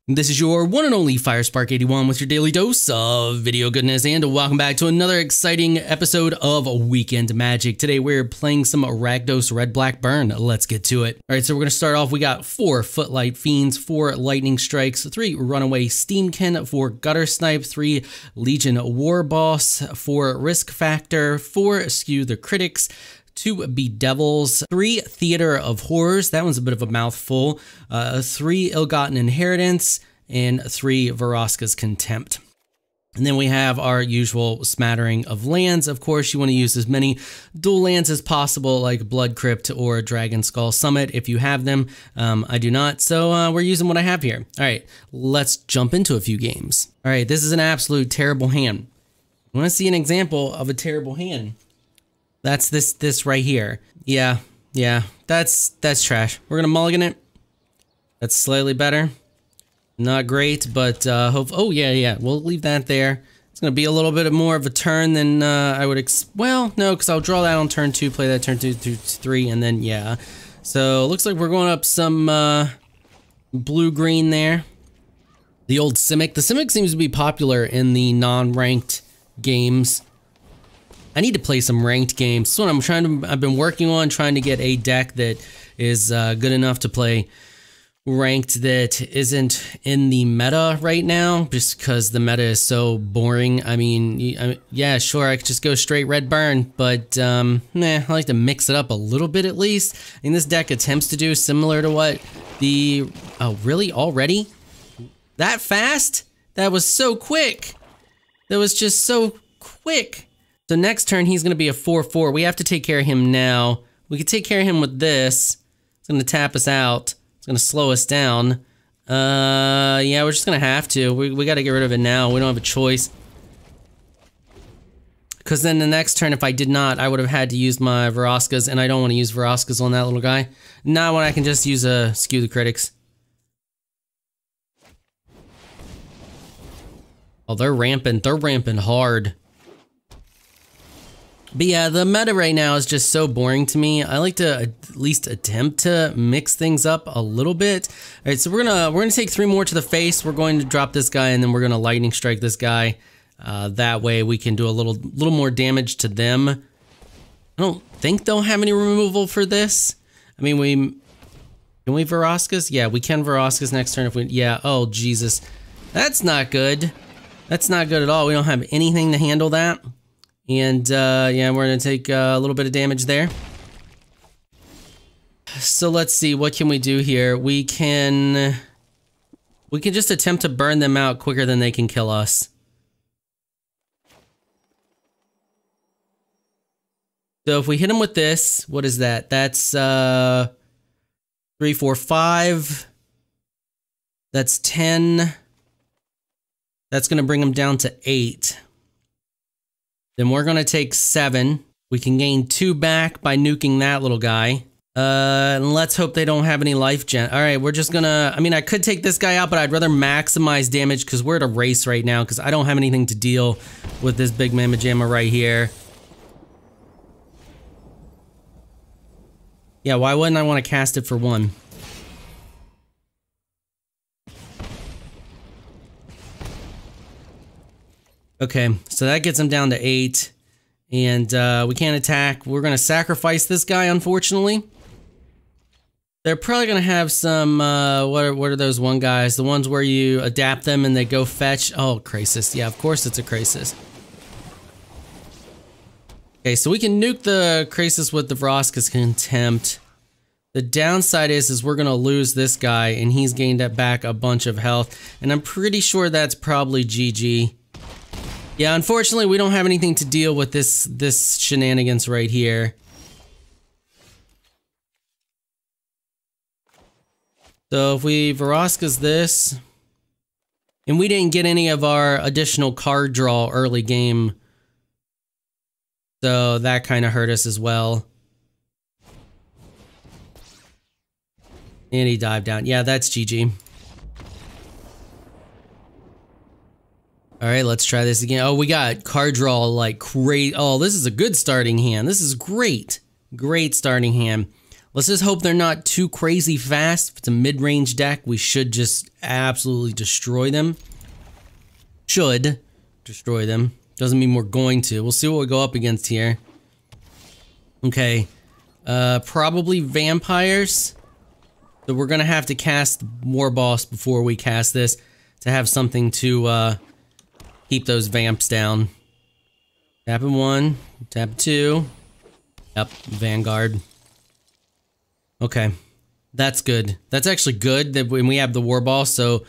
This is your one and only 𝐹irespark81 with your daily dose of video goodness, and welcome back to another exciting episode of Weekend Magic. Today we're playing some Rakdos Red Black Burn. Let's get to it. All right, so we're gonna start off. We got 4 Footlight Fiends, 4 Lightning Strikes, 3 Runaway 𝐴𝐴𝐾𝐿, 4 Gutter Snipe, 3 Legion War Boss, 4 Risk Factor, 4 Skew the Critics, 2 Bedevils, 3 Theater of Horrors, that one's a bit of a mouthful, 3 Ill-Gotten Inheritance, and 3 Vraska's Contempt. And then we have our usual smattering of lands. Of course, you want to use as many dual lands as possible, like Blood Crypt or Dragon Skull Summit, if you have them. I do not, so we're using what I have here. All right, let's jump into a few games. All right, this is an absolute terrible hand. You want to see an example of a terrible hand? That's this right here. Yeah, that's trash. We're gonna mulligan it. That's slightly better. Not great, but oh yeah, we'll leave that there. It's gonna be a little bit more of a turn than I would well, no, because I'll draw that on turn 2, play that turn 2 through 3, and then yeah. So looks like we're going up some blue-green there. The old Simic. The Simic seems to be popular in the non-ranked games. I need to play some ranked games. That's what I've been working on, trying to get a deck that is good enough to play ranked that isn't in the meta right now, just because the meta is so boring. I mean, yeah, sure, I could just go straight red burn, but nah, I like to mix it up a little bit at least. And this deck attempts to do similar to what the, oh really, already? That fast? That was so quick. That was just so quick. So next turn, he's going to be a 4/4. We have to take care of him now. We could take care of him with this. It's going to tap us out. It's going to slow us down. Yeah, we're just going to have to. We got to get rid of it now. We don't have a choice. Because then the next turn, if I did not, I would have had to use my Vraskas, and I don't want to use Vraskas on that little guy. Now when I can just use a Skew the Critics. Oh, they're rampant. They're rampant hard. But yeah, the meta right now is just so boring to me. I like to at least attempt to mix things up a little bit. All right, so we're gonna take 3 more to the face. We're going to drop this guy, and then we're gonna lightning strike this guy. That way we can do a little more damage to them. I don't think they'll have any removal for this. I mean, can we Vraskas? Yeah, we can Vraskas next turn if we. Yeah. Oh Jesus, that's not good. That's not good at all. We don't have anything to handle that. And yeah, we're gonna take a little bit of damage there. So let's see, what can we do here? We can just attempt to burn them out quicker than they can kill us. So if we hit them with this, what is that? That's 3, 4, 5. That's 10. That's gonna bring them down to 8. Then we're gonna take 7. We can gain 2 back by nuking that little guy. And let's hope they don't have any life gen. All right, we're just gonna, I mean, I could take this guy out, but I'd rather maximize damage because we're at a race right now because I don't have anything to deal with this big mamma jamma right here. Yeah, why wouldn't I want to cast it for 1? Okay, so that gets him down to 8, and we can't attack. We're gonna sacrifice this guy, unfortunately. They're probably gonna have some, what are those one guys? The ones where you adapt them and they go fetch. Oh, 𝐴𝐴𝐴. Yeah, of course it's a 𝐴𝐴𝐴. Okay, so we can nuke the 𝐴𝐴𝐴 with the Vraska's Contempt. The downside is we're gonna lose this guy, and he's gained back a bunch of health, and I'm pretty sure that's probably GG. Yeah, unfortunately, we don't have anything to deal with this shenanigans right here. So if we Vraskas this, and we didn't get any of our additional card draw early game, so that kind of hurt us as well. And he dived down. Yeah, that's GG. All right, let's try this again. Oh, we got card draw like great. Oh, this is a good starting hand. This is great. Great starting hand. Let's just hope they're not too crazy fast. If it's a mid-range deck, we should just absolutely destroy them. Should destroy them. Doesn't mean we're going to. We'll see what we go up against here. Okay. Probably vampires. So we're gonna have to cast War Boss before we cast this to have something to keep those vamps down. Tapping 1, tap 2. Yep, Vanguard. Okay, that's good. That's actually good that when we have the War Boss. So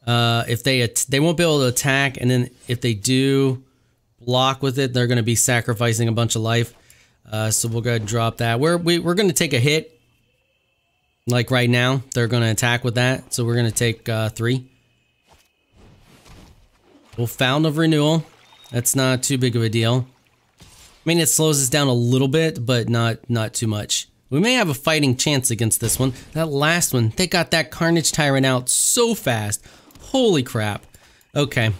if they won't be able to attack, and then if they do block with it, they're gonna be sacrificing a bunch of life. So we'll go ahead and drop that. We're gonna take a hit. Like right now, they're gonna attack with that. So we're gonna take 3. We'll Fountain of Renewal. That's not too big of a deal. I mean, it slows us down a little bit, but not too much. We may have a fighting chance against this one. That last one, they got that Carnage Tyrant out so fast. Holy crap. Okay.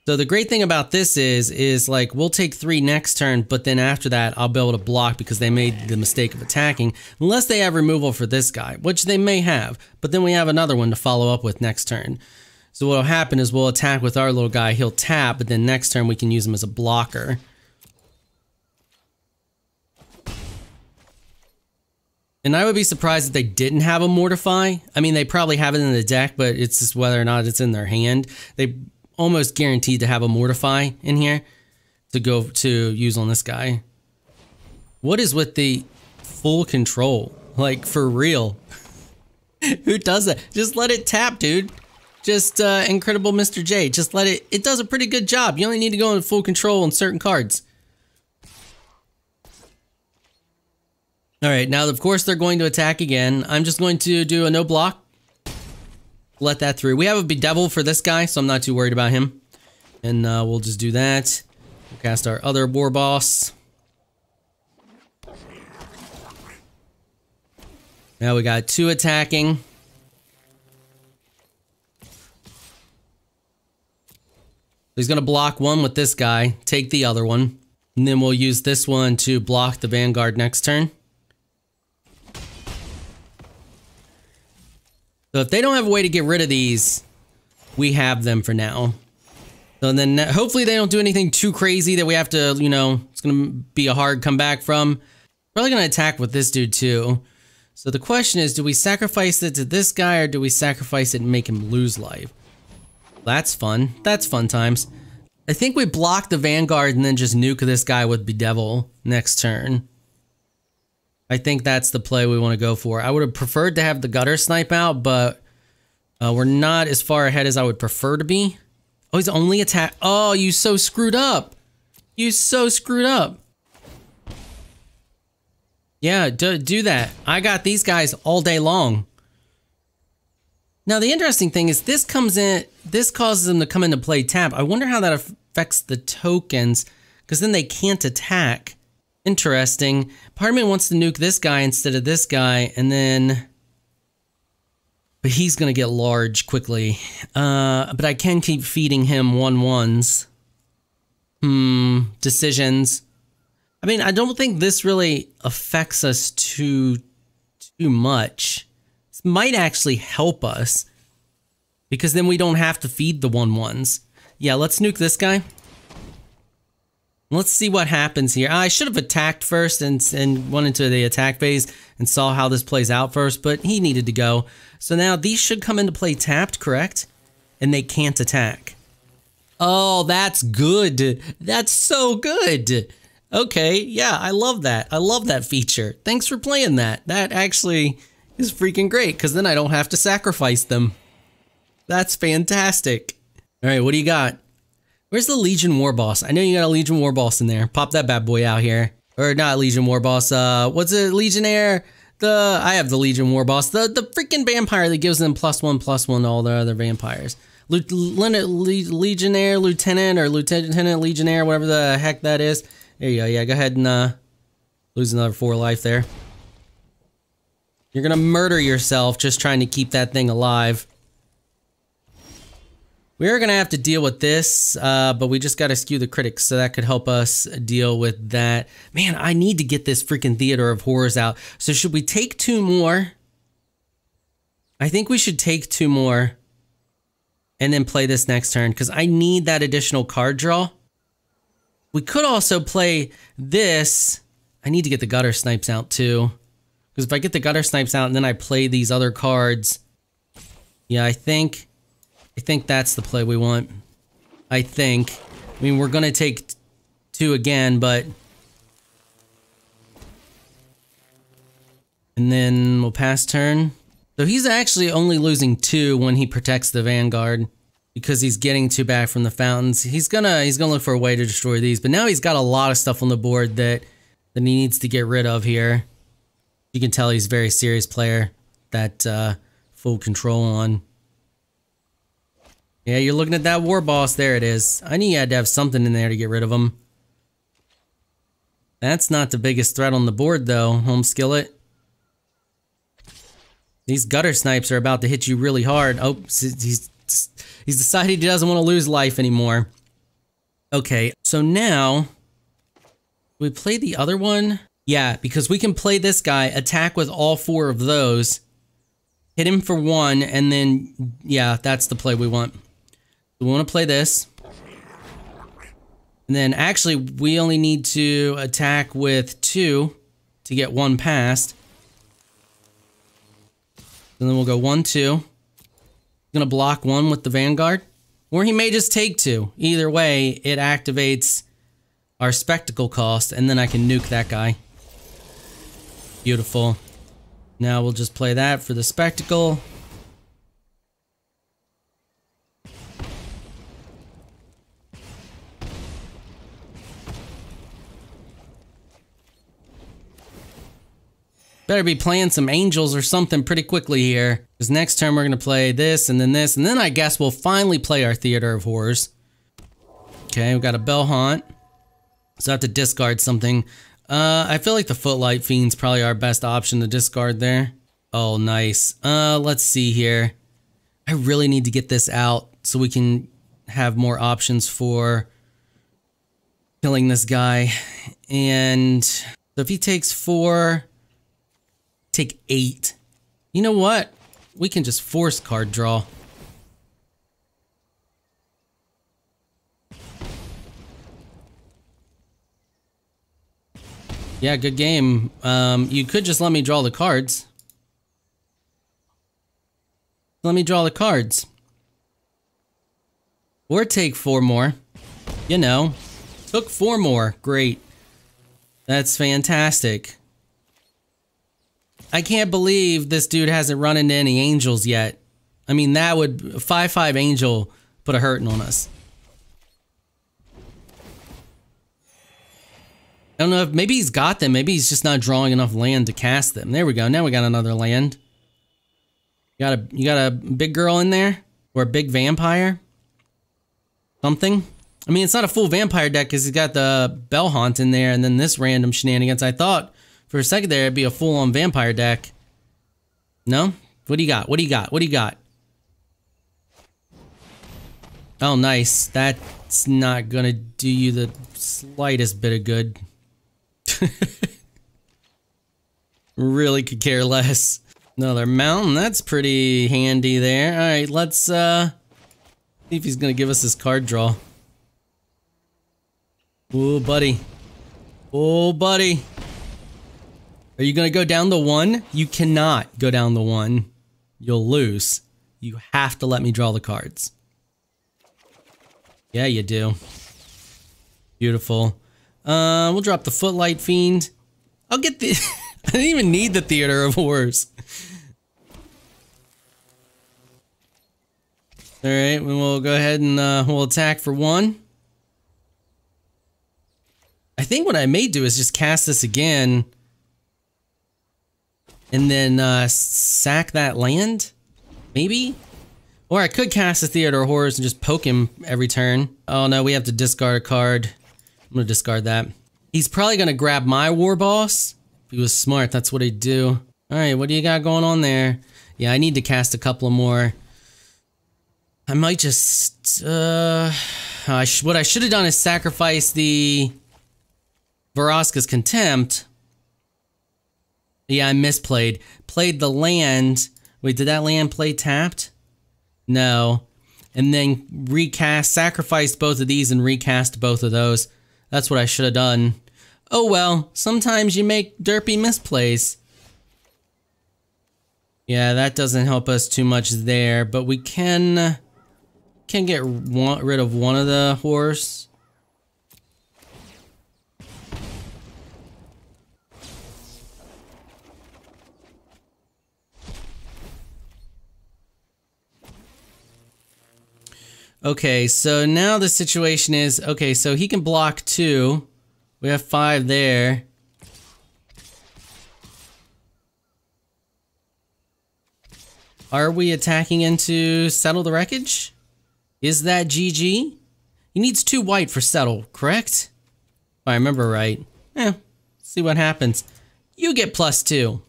So the great thing about this is like we'll take 3 next turn, but then after that I'll be able to block because they made the mistake of attacking, unless they have removal for this guy, which they may have, but then we have another one to follow up with next turn. So what'll happen is we'll attack with our little guy, he'll tap, but then next turn we can use him as a blocker. And I would be surprised if they didn't have a Mortify. I mean, they probably have it in the deck, but it's just whether or not it's in their hand. They almost guaranteed to have a Mortify in here to go to use on this guy. What is with the full control? Like, for real. Who does that? Just let it tap, dude. Just Incredible Mr. J. Just let it. It does a pretty good job. You only need to go in full control on certain cards. Alright, now of course they're going to attack again. I'm just going to do a no block. Let that through. We have a Bedevil for this guy, so I'm not too worried about him. And we'll just do that. We'll cast our other War Boss. Now we got 2 attacking. He's gonna block 1 with this guy, take the other one, and then we'll use this one to block the Vanguard next turn. So if they don't have a way to get rid of these, we have them for now. So then hopefully they don't do anything too crazy that we have to, you know, it's going to be a hard comeback from. Probably going to attack with this dude too. So the question is, do we sacrifice it to this guy or do we sacrifice it and make him lose life? That's fun. That's fun times. I think we block the Vanguard and then just nuke this guy with Bedevil next turn. I think that's the play we want to go for. I would have preferred to have the Gutter snipe out, but we're not as far ahead as I would prefer to be. Oh, he's only attack. Oh, you so screwed up. You so screwed up. Yeah, do that. I got these guys all day long. Now, the interesting thing is this comes in, this causes them to come into play tap. I wonder how that affects the tokens, because then they can't attack. Interesting. Part of me wants to nuke this guy instead of this guy, and then... But he's gonna get large quickly. But I can keep feeding him 1/1s. Decisions. I mean, I don't think this really affects us too much. This might actually help us, because then we don't have to feed the 1/1s. Yeah, let's nuke this guy. Let's see what happens here. I should have attacked first and went into the attack phase and saw how this plays out first, but he needed to go. So now these should come into play tapped, correct? And they can't attack. Oh, that's good. That's so good. Okay, yeah, I love that. I love that feature. Thanks for playing that. That actually is freaking great, because then I don't have to sacrifice them. That's fantastic. All right, what do you got? Where's the Legion War Boss? I know you got a Legion War Boss in there. Pop that bad boy out here. Or not Legion War Boss, what's it, Legionnaire? I have the Legion War Boss. The freaking vampire that gives them +1/+1 to all the other vampires. Legionnaire, Lieutenant, or Lieutenant Legionnaire, whatever the heck that is. There you go, yeah, go ahead and lose another 4 life there. You're gonna murder yourself just trying to keep that thing alive. We're going to have to deal with this, but we just got to skew the critics, so that could help us deal with that. Man, I need to get this freaking Theater of Horrors out. So should we take 2 more? I think we should take 2 more and then play this next turn, because I need that additional card draw. We could also play this. I need to get the Gutter Snipes out too, because if I get the Gutter Snipes out and then I play these other cards, yeah, I think that's the play we want. I mean, we're gonna take 2 again, but and then we'll pass turn. So he's actually only losing 2 when he protects the Vanguard, because he's getting 2 back from the fountains. He's gonna look for a way to destroy these, but now he's got a lot of stuff on the board that he needs to get rid of here. You can tell he's a very serious player that full control on. Yeah, you're looking at that war boss. There it is. I knew you had to have something in there to get rid of him. That's not the biggest threat on the board though, Home Skillet. These Gutter Snipes are about to hit you really hard. Oh, he's decided he doesn't want to lose life anymore. Okay, so now we play the other one. Yeah, because we can play this guy, attack with all 4 of those, hit him for 1, and then, yeah, that's the play we want. We want to play this. And then actually, we only need to attack with 2 to get 1 past. And then we'll go 1, 2. Gonna block 1 with the Vanguard. Or he may just take 2. Either way, it activates our spectacle cost, and then I can nuke that guy. Beautiful. Now we'll just play that for the spectacle. Better be playing some angels or something pretty quickly here, because next turn we're going to play this, and then I guess we'll finally play our Theater of Horrors. Okay, we've got a 𝐵𝐿-ħānt, so I have to discard something. I feel like the Footlight Fiend's probably our best option to discard there. Oh, nice. Let's see here. I really need to get this out so we can have more options for killing this guy. And so if he takes 4... take 8. You know what? We can just force card draw. Yeah, good game. You could just let me draw the cards. Let me draw the cards. Or take 4 more. You know. Took 4 more. Great. That's fantastic. I can't believe this dude hasn't run into any angels yet. I mean, that would... 5/5 angel put a hurting on us. I don't know if... maybe he's got them. Maybe he's just not drawing enough land to cast them. There we go. Now we got another land. You got a big girl in there? Or a big vampire? Something? I mean, it's not a full vampire deck because he's got the 𝐵𝐿-ħānt in there and then this random shenanigans. I thought... for a second there, it'd be a full-on vampire deck. No? What do you got? What do you got? What do you got? Oh, nice. That's not gonna do you the slightest bit of good. Really could care less. Another mountain. That's pretty handy there. Alright, let's see if he's gonna give us this card draw. Ooh, buddy. Oh, buddy. Are you gonna go down the 1? You cannot go down the 1. You'll lose. You have to let me draw the cards. Yeah, you do. Beautiful. We'll drop the Footlight Fiend. I'll get the... I didn't even need the Theater of Horrors. Alright, we'll go ahead and we'll attack for 1. I think what I may do is just cast this again... and then sack that land? Maybe? Or I could cast the Theater of Horrors and just poke him every turn. Oh no, we have to discard a card. I'm gonna discard that. He's probably gonna grab my war boss. If he was smart, that's what he'd do. Alright, what do you got going on there? Yeah, I need to cast a couple of more. I might just, what I should have done is sacrifice the Vraska's Contempt. Yeah, I misplayed. Played the land. Wait, did that land play tapped? No. And then recast, sacrificed both of these and recast both of those. That's what I should have done. Oh well, sometimes you make derpy misplays. Yeah, that doesn't help us too much there, but we can get rid of one of the horse. Okay, so now the situation is, okay, so he can block 2. We have 5 there. Are we attacking into settle the wreckage? Is that GG? He needs 2 white for settle, correct? If I remember right. See what happens. You get +2.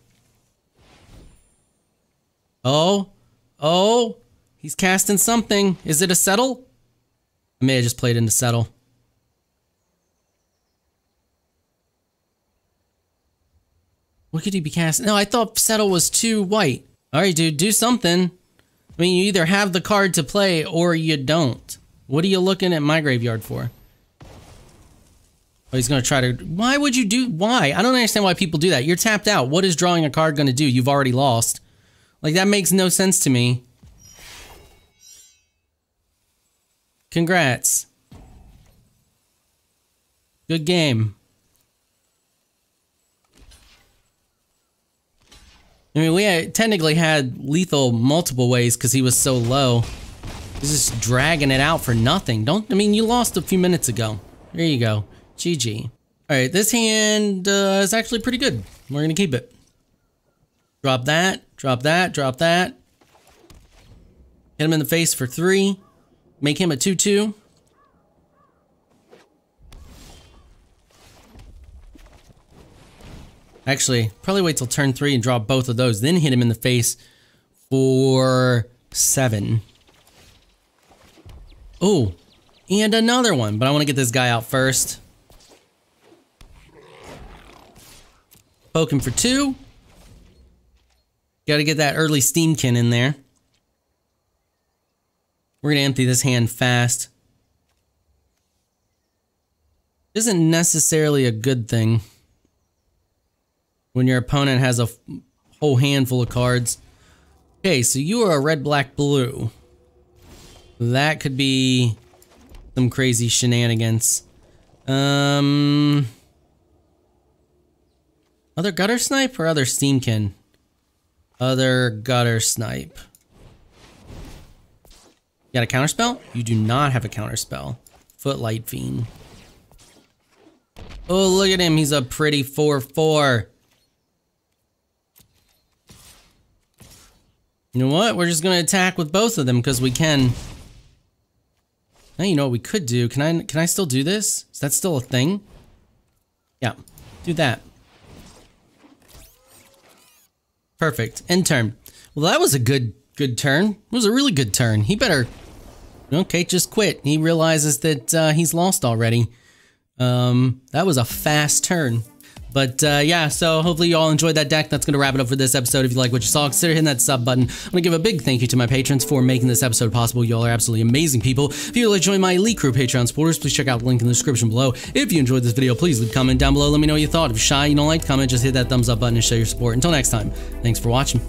Oh, he's casting something. Is it a settle? I may have just played into settle. What could he be casting? No, I thought settle was 2 white. Alright, dude, do something. I mean, you either have the card to play or you don't. What are you looking at my graveyard for? Oh, he's gonna try to... Why would you do... Why? I don't understand why people do that. You're tapped out. What is drawing a card gonna do? You've already lost. Like, that makes no sense to me. Congrats. Good game. I mean, we technically had lethal multiple ways because he was so low. He's just dragging it out for nothing. I mean, you lost a few minutes ago. There you go. GG. Alright, this hand is actually pretty good. We're gonna keep it. Drop that, drop that, drop that. Hit him in the face for 3. Make him a 2/2. Actually, probably wait till turn 3 and drop both of those, then hit him in the face for 7. Oh, and another one, but I want to get this guy out first. Poke him for 2. Gotta get that early Steamkin in there. We're gonna empty this hand fast. Isn't necessarily a good thing when your opponent has a whole handful of cards. Okay, so you are a red, black, blue. That could be some crazy shenanigans. Other gutter snipe or other Steamkin? Other gutter snipe. You got a counterspell? You do not have a counterspell. Footlight Fiend. Oh, look at him. He's a pretty 4/4. You know what? We're just gonna attack with both of them because we can. Now you know what we could do. Can I still do this? Is that still a thing? Yeah, do that. Perfect. End turn. Well, that was a good turn. It was a really good turn. He better. Okay, just quit. He realizes that he's lost already. That was a fast turn. But yeah, so hopefully you all enjoyed that deck. That's going to wrap it up for this episode. If you like what you saw, consider hitting that sub button. I'm going to give a big thank you to my patrons for making this episode possible. You all are absolutely amazing people. If you'd like to join my elite crew Patreon supporters, please check out the link in the description below. If you enjoyed this video, please leave a comment down below. Let me know what you thought. If you're shy, you don't like to comment, just hit that thumbs up button and show your support. Until next time, thanks for watching.